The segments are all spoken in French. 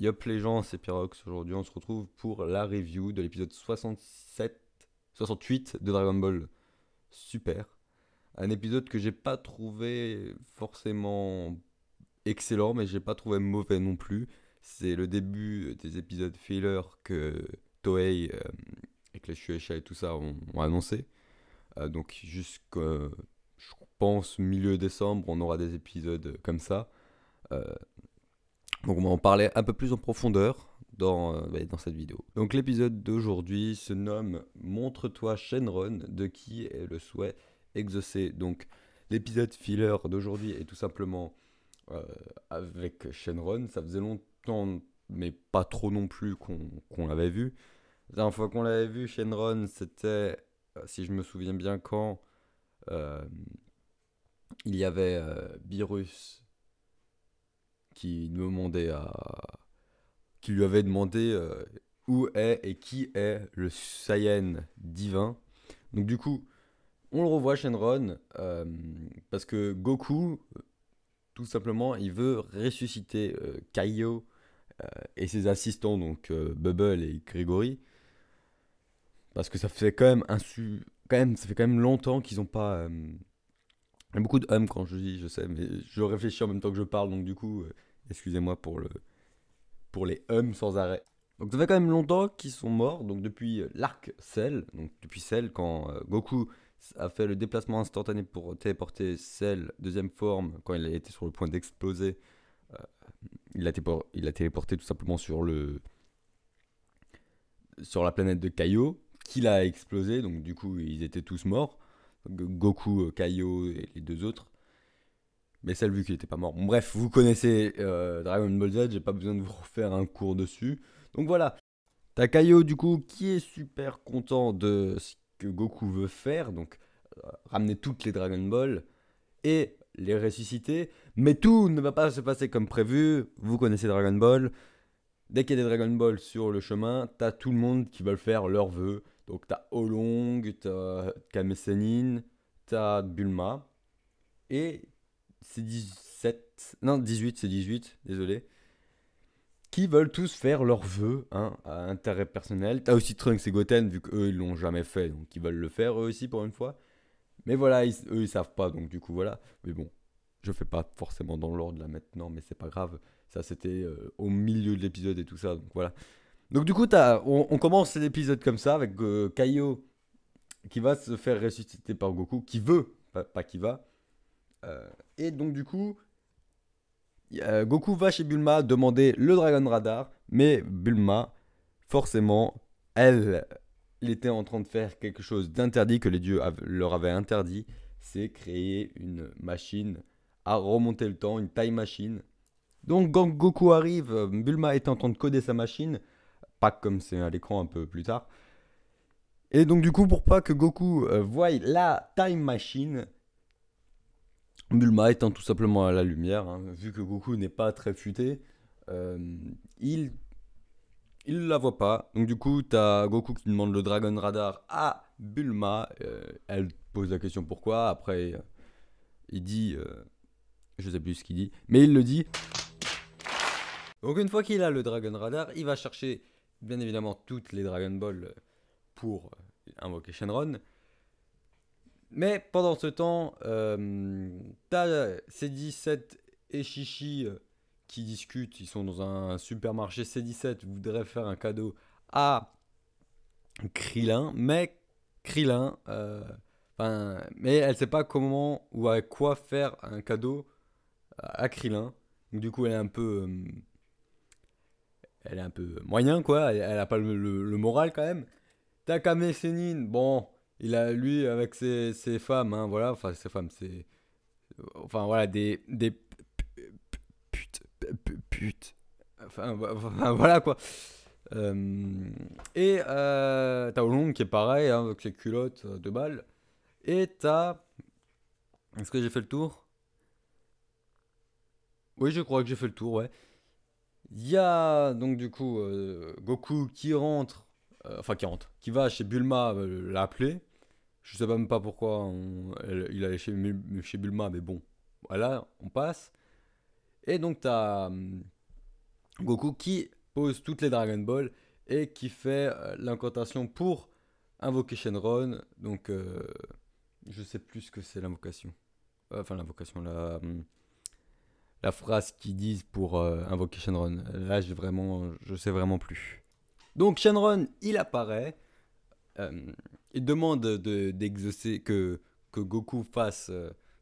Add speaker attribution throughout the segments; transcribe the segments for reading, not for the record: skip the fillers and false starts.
Speaker 1: Yop les gens, c'est Pyrox. Aujourd'hui, on se retrouve pour la review de l'épisode 68 de Dragon Ball Super. Un épisode que j'ai pas trouvé forcément excellent, mais j'ai pas trouvé mauvais non plus. C'est le début des épisodes filler que Toei avec les Shueisha et tout ça ont annoncé. Donc jusqu'à, je pense, milieu décembre, on aura des épisodes comme ça. Euh, Donc on va en parler un peu plus en profondeur dans cette vidéo. Donc l'épisode d'aujourd'hui se nomme Montre-toi Shenron, de qui est le souhait exaucé. Donc l'épisode filler d'aujourd'hui est tout simplement avec Shenron. Ça faisait longtemps, mais pas trop non plus qu'on l'avait vu. La dernière fois qu'on l'avait vu, Shenron, c'était, si je me souviens bien, quand euh, il y avait Beerus qui lui avait demandé où est et qui est le Saiyan divin. Donc du coup, on le revoit Shenron parce que Goku, tout simplement, il veut ressusciter Kaio et ses assistants, donc Bubble et Gregory, parce que ça fait quand même ça fait quand même longtemps qu'ils ont pas. Il y a beaucoup de quand je dis, je sais, mais je réfléchis en même temps que je parle, donc du coup, excusez-moi pour les sans arrêt. Donc ça fait quand même longtemps qu'ils sont morts, donc depuis l'arc Cell, donc depuis Cell, quand Goku a fait le déplacement instantané pour téléporter Cell, deuxième forme, quand il a été sur le point d'exploser, euh, il a téléporté tout simplement sur la planète de Kaio, qu'il a explosé, donc du coup ils étaient tous morts, Goku, Kaio et les deux autres. Mais Cell vu qu'il était pas mort. Bon, bref, vous connaissez Dragon Ball Z, j'ai pas besoin de vous refaire un cours dessus. Donc voilà, t'as Kaio du coup qui est super content de ce que Goku veut faire, donc ramener toutes les Dragon Ball et les ressusciter, mais tout ne va pas se passer comme prévu, vous connaissez Dragon Ball, dès qu'il y a des Dragon Ball sur le chemin, t'as tout le monde qui veulent faire leur vœu, donc t'as Olong, t'as Kame Sennin, t'as Bulma, et c'est 17, non 18, c'est 18, désolé, qui veulent tous faire leurs vœux hein, à intérêt personnel. T'as aussi Trunks et Goten, vu qu'eux ils l'ont jamais fait, donc ils veulent le faire eux aussi pour une fois. Mais voilà, eux ils savent pas, donc du coup voilà. Mais bon, je fais pas forcément dans l'ordre là maintenant, mais c'est pas grave. Ça c'était au milieu de l'épisode et tout ça, donc voilà. Donc du coup, on commence l'épisode comme ça, avec Kaio qui va se faire ressusciter par Goku, qui veut, pas qui va. Et donc du coup, Goku va chez Bulma demander le Dragon Radar, mais Bulma, forcément, elle, elle était en train de faire quelque chose d'interdit que les dieux leur avaient interdit, c'est créer une machine à remonter le temps, une time machine. Donc quand Goku arrive, Bulma est en train de coder sa machine, pas comme c'est à l'écran un peu plus tard. Et donc du coup, pour pas que Goku voie la time machine, Bulma étant tout simplement à la lumière, hein, vu que Goku n'est pas très futé, euh, il il la voit pas. Donc du coup, t'as Goku qui demande le Dragon Radar à Bulma. Elle pose la question pourquoi. Après, il dit, je sais plus ce qu'il dit, mais il le dit. Donc une fois qu'il a le Dragon Radar, il va chercher bien évidemment toutes les Dragon Ball pour invoquer Shenron. Mais pendant ce temps, t'as C17 et Chichi qui discutent. Ils sont dans un supermarché. C17 voudrait faire un cadeau à Krillin, mais Krillin, mais elle sait pas comment ou à quoi faire un cadeau à Krillin. Donc, du coup, elle est un peu moyen quoi. Elle a pas le moral quand même. Takame Sennin, bon, il a lui avec ses femmes, hein, voilà, enfin ses femmes, c'est, enfin voilà des putes, putes, enfin, voilà quoi. Et t'as Oolong qui est pareil, hein, avec ses culottes de balles. Et t'as, est-ce que j'ai fait le tour? Oui, je crois que j'ai fait le tour, ouais. Il y a donc du coup Goku qui rentre, qui va chez Bulma l'appeler. Je sais même pas pourquoi il allait chez Bulma, mais bon, voilà, on passe. Et donc t'as Goku qui pose toutes les Dragon Ball et qui fait l'incantation pour invoquer Shenron. Donc, je sais plus ce que c'est l'invocation. Enfin, l'invocation, la phrase qu'ils disent pour invoquer Shenron. Là, je sais vraiment plus. Donc, Shenron, il apparaît. Euh, il demande d'exaucer que Goku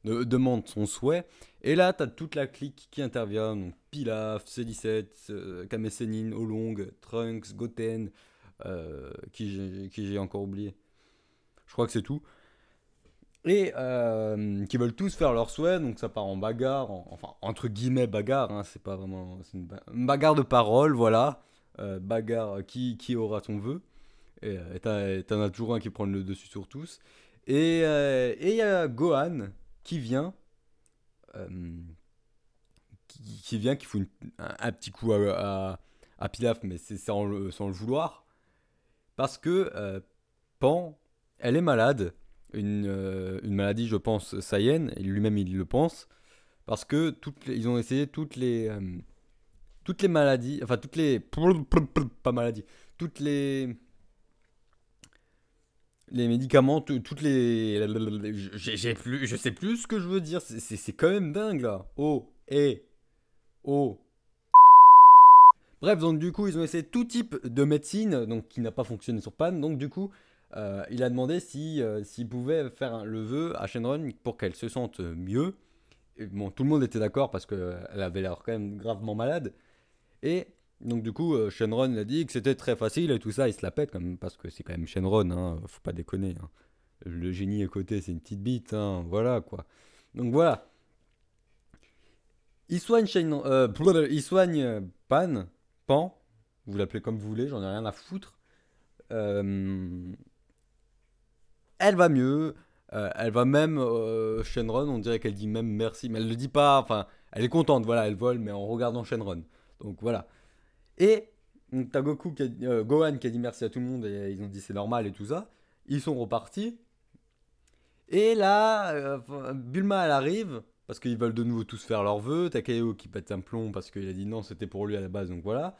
Speaker 1: demande son souhait. Et là, t'as toute la clique qui intervient. Donc, Pilaf, C17, Kame Sennin, Oolong, Trunks, Goten, qui j'ai encore oublié. Je crois que c'est tout. Et qui veulent tous faire leur souhait, donc ça part en bagarre, enfin entre guillemets bagarre, hein, c'est pas vraiment, c'est une bagarre de parole, voilà, bagarre qui aura son vœu, et t'en as toujours un qui prend le dessus sur tous, et il y a Gohan qui vient, euh, qui fout un petit coup à Pilaf, mais c'est sans le vouloir, parce que Pan, elle est malade, une maladie, je pense, Saiyan, et lui-même il le pense, parce que ils ont essayé toutes les maladies, enfin toutes les... Pas maladies, toutes les médicaments, toutes les... je sais plus ce que je veux dire, c'est quand même dingue là. Oh, oh. Bref, donc du coup, ils ont essayé tout type de médecine, donc qui n'a pas fonctionné sur Pan. Donc du coup, il a demandé s'il pouvait faire le vœu à Shenron pour qu'elle se sente mieux. Et bon, tout le monde était d'accord parce qu'elle avait l'air quand même gravement malade. Et donc du coup, Shenron a dit que c'était très facile et tout ça. Il se la pète quand même parce que c'est quand même Shenron, hein, faut pas déconner, hein. Le génie à côté, c'est une petite bite, hein, voilà quoi. Donc voilà. Il soigne Pan, vous l'appelez comme vous voulez, j'en ai rien à foutre. Euh, Elle va mieux, elle va même, Shenron, on dirait qu'elle dit même merci, mais elle le dit pas, enfin, elle est contente, voilà, elle vole, mais en regardant Shenron. Donc voilà. Et donc, t'as Gohan qui a dit merci à tout le monde, et ils ont dit c'est normal et tout ça. Ils sont repartis. Et là, Bulma, elle arrive, parce qu'ils veulent de nouveau tous faire leurs vœux. T'as Kaio qui pète un plomb parce qu'il a dit non, c'était pour lui à la base, donc voilà.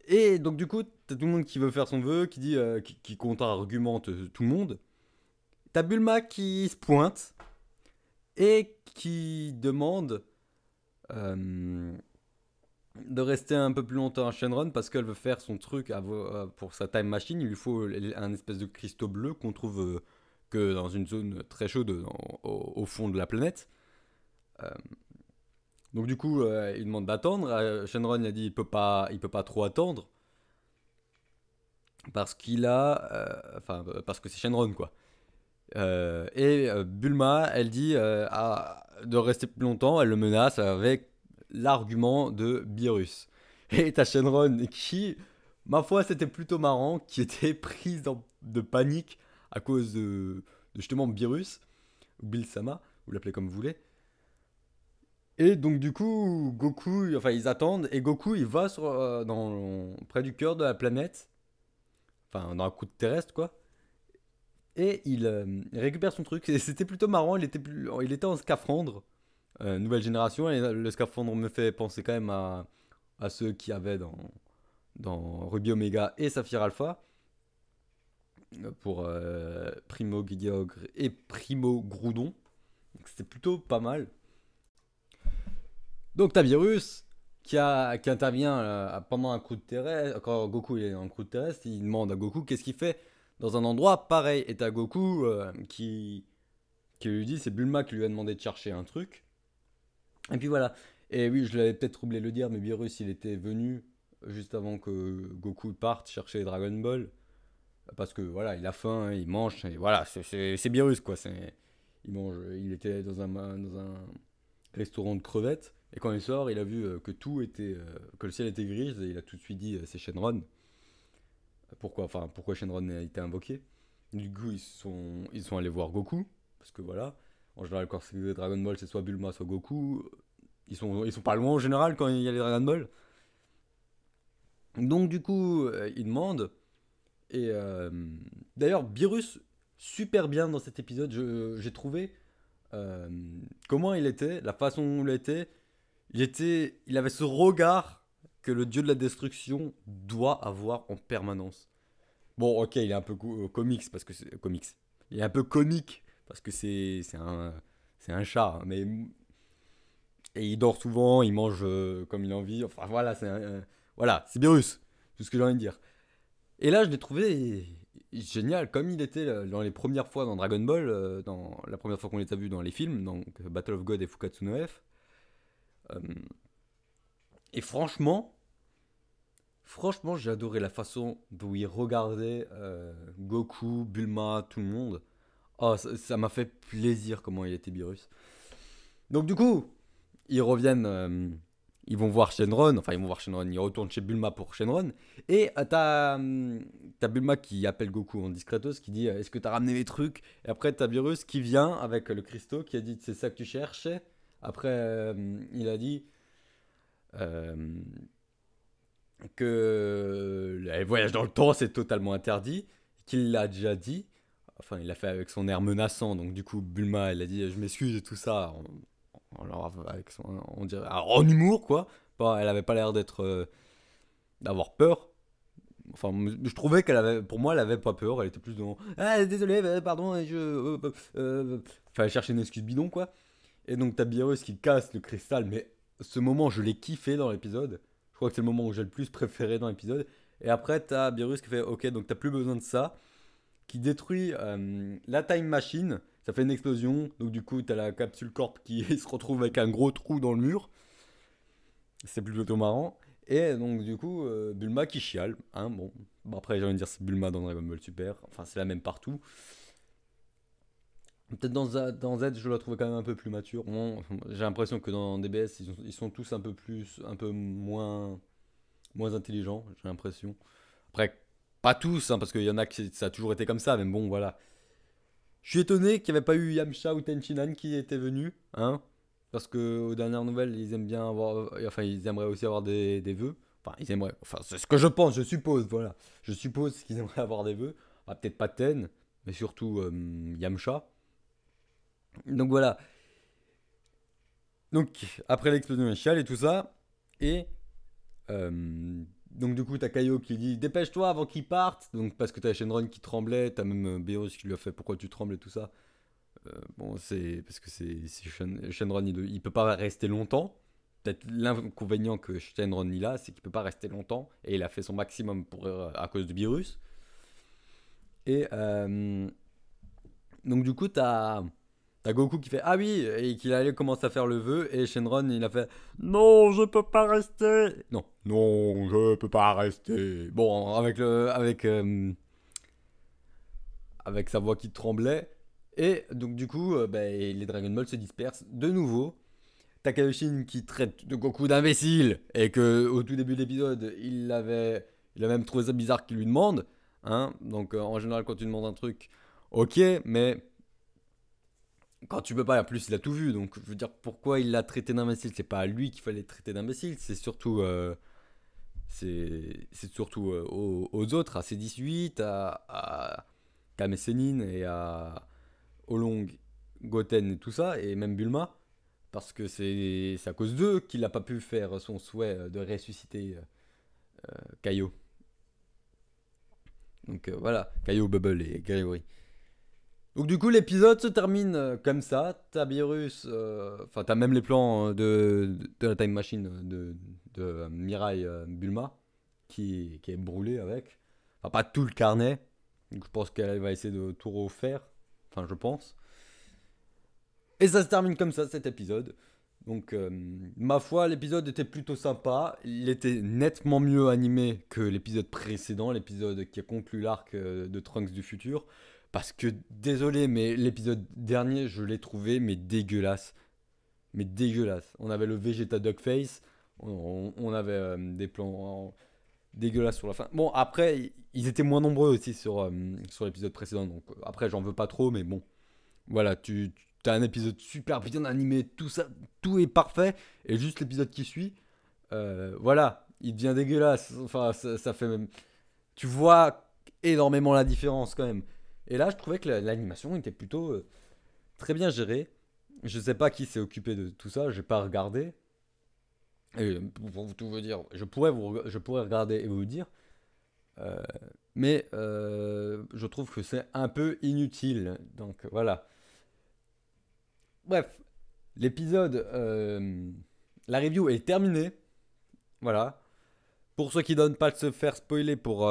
Speaker 1: Et donc du coup, t'as tout le monde qui veut faire son vœu, qui dit, qui contre-argumente tout le monde. T'as Bulma qui se pointe et qui demande euh, de rester un peu plus longtemps à Shenron parce qu'elle veut faire son truc pour sa time machine. Il lui faut un espèce de cristaux bleu qu'on trouve que dans une zone très chaude au fond de la planète. Euh, donc du coup, il demande d'attendre. Shenron il a dit il peut pas trop attendre parce qu'il a, parce que c'est Shenron quoi. Bulma, elle dit de rester plus longtemps, elle le menace avec l'argument de Beerus. Et t'as Shenron qui, ma foi, c'était plutôt marrant, qui était prise de panique à cause de justement Beerus, ou Bill-sama, vous l'appelez comme vous voulez. Et donc du coup, Goku, enfin ils attendent, et Goku il va près du cœur de la planète, enfin dans la croûte terrestre quoi. Et il récupère son truc. Et c'était plutôt marrant. Il était en scaphandre. Nouvelle génération. Et le scaphandre me fait penser quand même à ceux qui avaient dans Ruby Omega et Saphir Alpha. Pour Primo Guidiogre et Primo Groudon. Donc c'était plutôt pas mal. Donc t'as Virus qui intervient pendant un coup de terrestre. Quand Goku est en coup de terrestre, il demande à Goku qu'est-ce qu'il fait dans un endroit pareil. Et t'as Goku qui lui dit, c'est Bulma qui lui a demandé de chercher un truc. Et puis voilà. Et oui, je l'avais peut-être troublé le dire, mais Beerus, il était venu juste avant que Goku parte chercher les Dragon Ball. Parce que voilà, il a faim, hein, il mange, et voilà, c'est Beerus quoi. Il mange, il était dans un restaurant de crevettes, et quand il sort, il a vu que le ciel était gris, et il a tout de suite dit c'est Shenron. Pourquoi Shenron a été invoqué. Du coup, ils sont allés voir Goku, parce que voilà, en général, quand c'est Dragon Ball, c'est soit Bulma, soit Goku. Ils sont pas loin en général quand il y a les Dragon Ball. Donc, du coup, ils demandent. Et d'ailleurs, Beerus, super bien dans cet épisode, j'ai trouvé euh, comment il était, la façon dont il était. Il avait ce regard. que le dieu de la destruction doit avoir en permanence. Bon, ok, il est un peu comics parce que c'est comics. Il est un peu comique parce que c'est un chat, hein, mais et il dort souvent, il mange comme il a envie. Enfin voilà, voilà, c'est Beerus, tout ce que j'ai envie de dire. Et là, je l'ai trouvé génial, comme il était dans les premières fois dans Dragon Ball, dans la première fois qu'on les a vus dans les films, donc Battle of God et Fukatsu no F. Euh, et franchement, j'ai adoré la façon dont il regardait Goku, Bulma, tout le monde. Oh, ça m'a fait plaisir comment il était Beerus. Donc du coup, ils reviennent, ils vont voir Shenron, enfin ils vont voir Shenron, ils retournent chez Bulma pour Shenron, et t'as Bulma qui appelle Goku en discretos, qui dit est-ce que t'as ramené mes trucs? Et après t'as Beerus qui vient avec le cristaux, qui a dit c'est ça que tu cherchais. Après il a dit euh, que le voyage dans le temps c'est totalement interdit, qu'il l'a déjà dit. Enfin, il l'a fait avec son air menaçant, donc du coup, Bulma, elle a dit je m'excuse et tout ça, avec on dirait, en humour, quoi. Elle avait pas l'air d'avoir peur. Enfin, je trouvais qu'elle avait, pour moi, elle avait pas peur, elle était plus dans ah, désolé, pardon, fallait chercher une excuse bidon, quoi. Et donc, t'as Beerus qui casse le cristal, mais ce moment, je l'ai kiffé dans l'épisode. Je crois que c'est le moment où j'ai le plus préféré dans l'épisode. Et après, t'as Beerus qui fait ok, donc t'as plus besoin de ça, qui détruit la time machine. Ça fait une explosion. Donc du coup, t'as la capsule corp qui se retrouve avec un gros trou dans le mur. C'est plutôt marrant. Et donc du coup, Bulma qui chiale. Hein, bon. Après, j'ai envie de dire c'est Bulma dans Dragon Ball Super. Enfin, c'est la même partout. Peut-être dans Z, je la trouvais quand même un peu plus mature. Bon, j'ai l'impression que dans DBS, ils sont tous un peu moins intelligents, j'ai l'impression. Après, pas tous, hein, parce qu'il y en a qui ça a toujours été comme ça, mais bon, voilà. Je suis étonné qu'il n'y avait pas eu Yamcha ou Tenchinan qui étaient venus, hein, parce que aux dernières nouvelles, ils aiment bien avoir, enfin, ils aimeraient aussi avoir des vœux. Enfin, ils aimeraient, enfin, c'est ce que je pense, je suppose, voilà. Je suppose qu'ils aimeraient avoir des vœux. Ah, peut-être pas Ten, mais surtout Yamcha. Donc voilà. Donc, après l'explosion initiale et tout ça, et donc du coup, t'as Kaio qui dit dépêche-toi avant qu'il parte. Donc parce que t'as Shenron qui tremblait, t'as même Beerus qui lui a fait pourquoi tu trembles et tout ça. Bon, c'est parce que Shenron, il peut pas rester longtemps. Peut-être l'inconvénient que Shenron il a, c'est qu'il peut pas rester longtemps et il a fait son maximum pour à cause de Beerus. Et donc du coup, t'as Goku qui fait ah oui et qu'il allait commencer à faire le vœu et Shenron il a fait non je peux pas rester non je peux pas rester bon avec sa voix qui tremblait et donc du coup les Dragon Ball se dispersent de nouveau. T'as Kaioshin qui traite de Goku d'imbécile et que au tout début de l'épisode il a même trouvé ça bizarre qu'il lui demande, hein. Donc en général quand tu demandes un truc ok mais quand tu peux pas, en plus il a tout vu, donc je veux dire pourquoi il l'a traité d'imbécile, c'est pas à lui qu'il fallait traiter d'imbécile, c'est surtout aux autres, à C18, à Kame Sennin et à Olong, Goten et tout ça, et même Bulma, parce que c'est à cause d'eux qu'il a pas pu faire son souhait de ressusciter Kaio. Donc voilà, Kaio, Bubble et Gregory. Donc du coup l'épisode se termine comme ça. T'as Beerus, enfin t'as même les plans de la time machine de Mirai Bulma qui est brûlé avec. Enfin pas tout le carnet. Donc je pense qu'elle va essayer de tout refaire. Enfin je pense. Et ça se termine comme ça cet épisode. Donc ma foi l'épisode était plutôt sympa. Il était nettement mieux animé que l'épisode précédent, l'épisode qui a conclu l'arc de Trunks du futur. Parce que, désolé, mais l'épisode dernier, je l'ai trouvé, mais dégueulasse. Mais dégueulasse. On avait le Vegeta Duckface, on avait des plans dégueulasses sur la fin. Bon, après, ils étaient moins nombreux aussi sur l'épisode précédent, donc après, j'en veux pas trop, mais bon. Voilà, tu as un épisode super bien animé, tout ça, tout est parfait, et juste l'épisode qui suit, voilà, il devient dégueulasse. Enfin, ça fait même... Tu vois énormément la différence quand même. Et là, je trouvais que l'animation était plutôt très bien gérée. Je sais pas qui s'est occupé de tout ça, j'ai pas regardé. Et pour tout vous dire, je pourrais regarder et vous dire, euh, mais je trouve que c'est un peu inutile. Donc voilà. Bref, l'épisode, la review est terminée. Voilà. Pour ceux qui donnent pas de se faire spoiler pour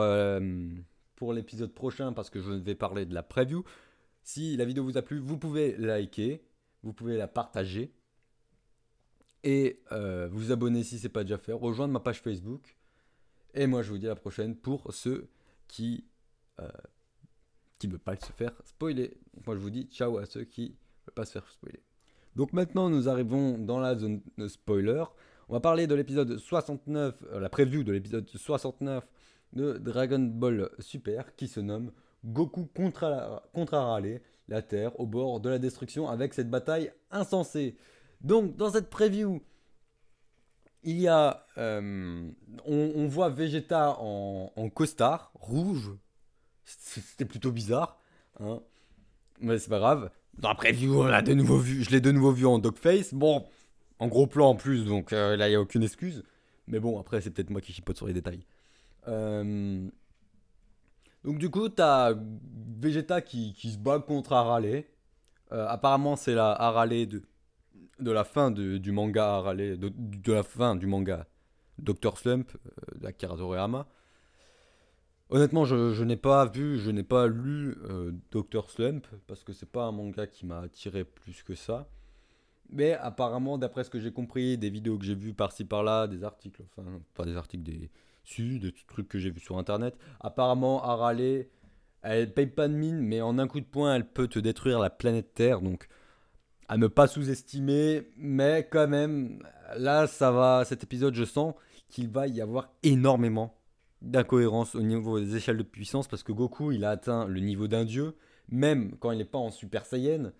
Speaker 1: l'épisode prochain, parce que je vais parler de la preview. Si la vidéo vous a plu, vous pouvez liker, vous pouvez la partager et vous abonner si c'est pas déjà fait, rejoindre ma page Facebook. Et moi, je vous dis à la prochaine pour ceux qui euh, qui ne veulent pas se faire spoiler. Moi, je vous dis ciao à ceux qui ne veulent pas se faire spoiler. Donc maintenant, nous arrivons dans la zone de spoiler. On va parler de l'épisode 69, la preview de l'épisode 69 de Dragon Ball Super qui se nomme Goku contre Arale, la Terre au bord de la destruction avec cette bataille insensée. Donc dans cette preview, il y a, on voit Vegeta en costard rouge. C'était plutôt bizarre, hein. Mais c'est pas grave. Dans la preview, on l'a de nouveau vu, je l'ai de nouveau vu en dogface. Bon, en gros plan en plus, donc là, il n'y a aucune excuse. Mais bon, après, c'est peut-être moi qui chipote sur les détails. Euh, Donc, du coup, t'as Vegeta qui se bat contre Arale. Apparemment, c'est la Arale de la fin du manga Arale, de la fin du manga Dr. Slump, d'Akira Toriyama. Honnêtement, je n'ai pas vu, je n'ai pas lu Dr. Slump parce que c'est pas un manga qui m'a attiré plus que ça. Mais apparemment, d'après ce que j'ai compris, des vidéos que j'ai vues par-ci par-là, des articles, enfin, pas des articles, des trucs que j'ai vus sur internet, apparemment, Arale, elle paye pas de mine, mais en un coup de poing, elle peut te détruire la planète Terre. Donc, à ne pas sous-estimer, mais quand même, là, ça va, cet épisode, je sens qu'il va y avoir énormément d'incohérence au niveau des échelles de puissance parce que Goku il a atteint le niveau d'un dieu, même quand il n'est pas en Super Saiyan.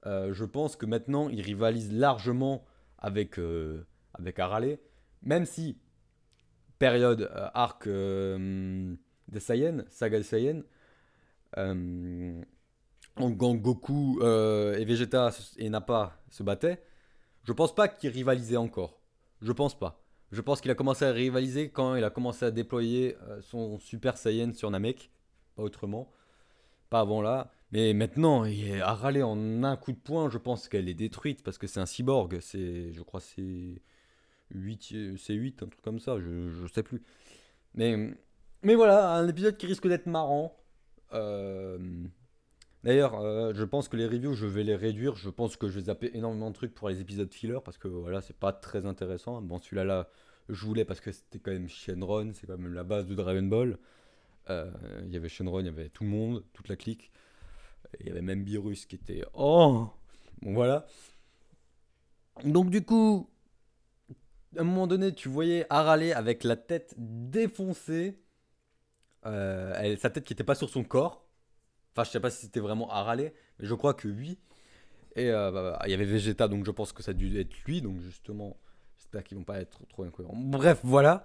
Speaker 1: Je pense que maintenant il rivalise largement avec Arale, même si période arc des Saiyans, saga des Saiyans, euh, quand Goku et Vegeta et Nappa se battaient, je pense pas qu'il rivalisait encore. Je pense pas. Je pense qu'il a commencé à rivaliser quand il a commencé à déployer son Super Saiyan sur Namek. Pas autrement. Pas avant là. Mais maintenant, à râler en un coup de poing, je pense qu'elle est détruite parce que c'est un cyborg. Je crois, c'est 8, c'est 8, un truc comme ça. Je sais plus. Mais, mais voilà, un épisode qui risque d'être marrant. Euh, D'ailleurs, je pense que les reviews, je vais les réduire. Je pense que je vais zapper énormément de trucs pour les épisodes filler parce que voilà, c'est pas très intéressant. Bon, celui-là, je voulais parce que c'était quand même Shenron, c'est quand même la base de Dragon Ball. Il y avait Shenron, il y avait tout le monde, toute la clique. Il y avait même Beerus qui était. Oh. Bon, voilà. Donc, du coup, à un moment donné, tu voyais Arale avec la tête défoncée. Sa tête qui n'était pas sur son corps. Enfin, je sais pas si c'était vraiment Arale, mais je crois que oui. Et il y avait Vegeta, donc je pense que ça a dû être lui. Donc justement, j'espère qu'ils vont pas être trop incohérents. Bref, voilà.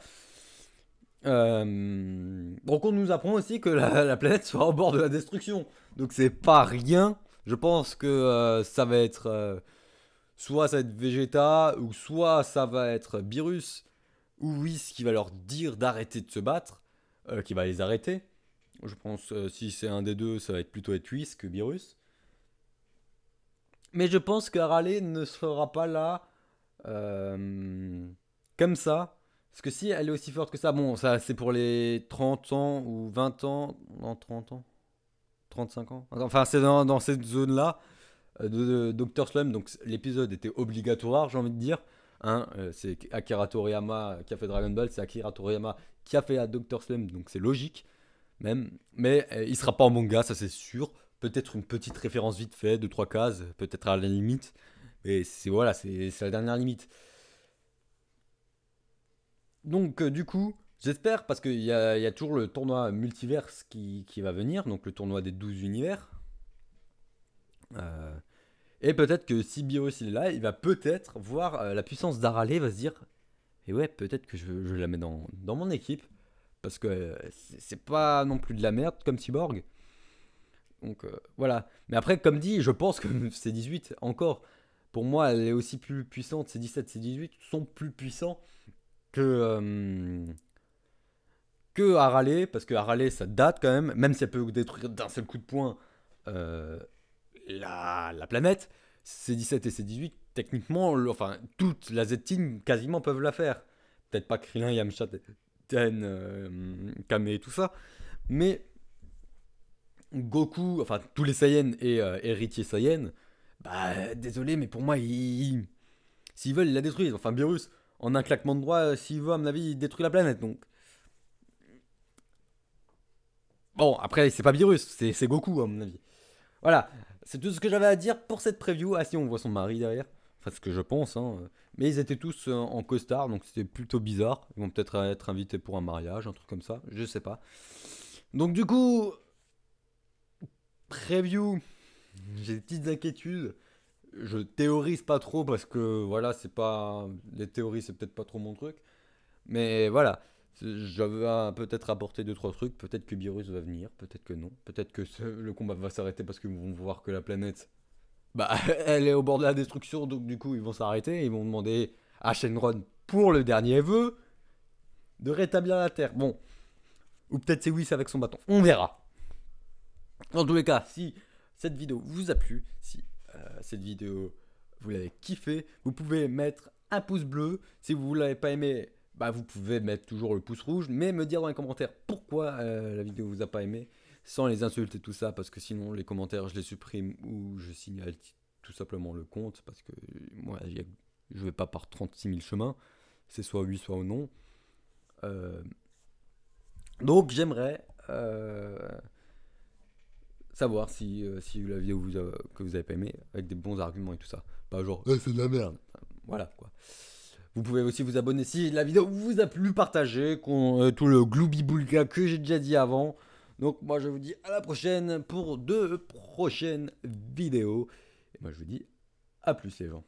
Speaker 1: Donc on nous apprend aussi que la planète sera au bord de la destruction. Donc c'est pas rien. Je pense que ça va être soit ça va être Vegeta, ou soit ça va être Beerus, ou Whis qui va leur dire d'arrêter de se battre, qui va les arrêter. Je pense si c'est un des deux, ça va être plutôt être Whis que Beerus. Mais je pense qu'Arale ne sera pas là comme ça. Parce que si elle est aussi forte que ça, bon, ça c'est pour les 30 ans ou 20 ans. Non, 30 ans, 35 ans. Enfin, c'est dans cette zone-là de Dr. Slump. Donc l'épisode était obligatoire, j'ai envie de dire. Hein, c'est Akira Toriyama qui a fait Dragon Ball, c'est Akira Toriyama qui a fait à Dr. Slump, donc c'est logique même. Mais il sera pas en manga, ça c'est sûr. Peut-être une petite référence vite fait, deux trois cases, peut-être à la limite. Mais c'est voilà, c'est la dernière limite. Donc du coup, j'espère, parce qu'il y a toujours le tournoi multiverse qui va venir, donc le tournoi des 12 univers. Euh, et peut-être que si Beerus il est là, il va peut-être voir la puissance d'Arale, va se dire, et ouais, peut-être que je la mets dans mon équipe, parce que c'est pas non plus de la merde comme Cyborg. Donc voilà. Mais après, comme dit, je pense que c'est 18 encore. pour moi, elle est aussi plus puissante. C17, C18 sont plus puissants que Harale, parce que Harale, ça date quand même si elle peut détruire d'un seul coup de poing euh, la planète. C17 et C18, techniquement, enfin, toute la Z-Team quasiment peuvent la faire. Peut-être pas Krillin, Yamcha, Ten, Kame et tout ça, mais Goku, enfin tous les Saiyans et héritiers Saiyan, bah désolé, mais pour moi, s'ils veulent, ils la détruisent. Enfin, Beerus, en un claquement de doigts, s'il veut, à mon avis, il détruit la planète. Donc, bon, après, c'est pas Beerus, c'est Goku, à mon avis. Voilà, c'est tout ce que j'avais à dire pour cette preview. Ah si, on voit son mari derrière. Enfin, ce que je pense, hein. Mais ils étaient tous en costard, donc c'était plutôt bizarre. Ils vont peut-être être invités pour un mariage, un truc comme ça, je sais pas. Donc du coup, preview, j'ai des petites inquiétudes. Je théorise pas trop parce que voilà, c'est pas. Les théories, c'est peut-être pas trop mon truc. Mais voilà, j'avais peut-être apporté deux trois trucs. Peut-être que Beerus va venir, peut-être que non. Peut-être que le combat va s'arrêter parce qu'ils vont voir que la planète, bah, elle est au bord de la destruction, donc du coup, ils vont s'arrêter. Ils vont demander à Shenron pour le dernier vœu de rétablir la Terre. Bon, ou peut-être c'est Whis avec son bâton. On verra. Dans tous les cas, si cette vidéo vous a plu, si cette vidéo vous l'avez kiffé, vous pouvez mettre un pouce bleu. Si vous ne l'avez pas aimé, bah vous pouvez mettre toujours le pouce rouge, mais me dire dans les commentaires pourquoi la vidéo vous a pas aimé, sans les insultes et tout ça, parce que sinon les commentaires je les supprime ou je signale tout simplement le compte, parce que moi je vais pas par 36 000 chemins, c'est soit oui soit non. Donc j'aimerais savoir si la vidéo que vous avez pas aimé, avec des bons arguments et tout ça. Pas genre, c'est de la merde. Enfin, voilà quoi. Vous pouvez aussi vous abonner si la vidéo vous a plu, partager tout le gloubi-boulga que j'ai déjà dit avant. Donc moi je vous dis à la prochaine pour de prochaines vidéos. Et moi je vous dis à plus les gens.